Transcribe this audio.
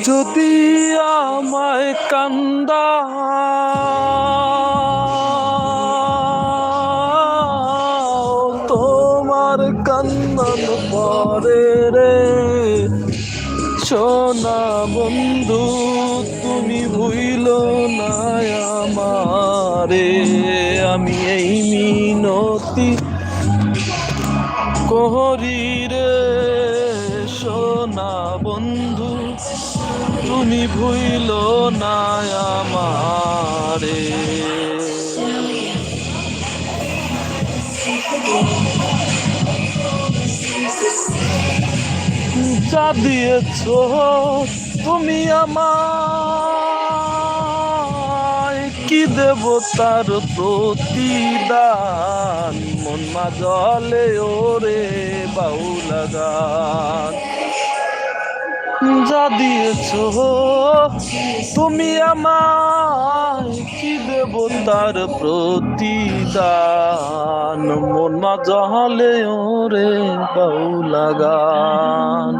যদি আমায় কান্দাও, তোমার কান্নার পরে রে সোনা বন্ধু, তুমি ভুইলো না আমারে। আমি এই মিনতি করি রে সোনা বন্ধু, তুমি ভুইলো না আমারে। যা দিয়েছ তুমি আমায়, কি দেব তার প্রতিদান। মন মাজলে ওরে বাউলা গান। যা দিয়েছ তুমি আমায়, কি দেব তার প্রতিদান। মন মাজলে ওরে বাউলা গান।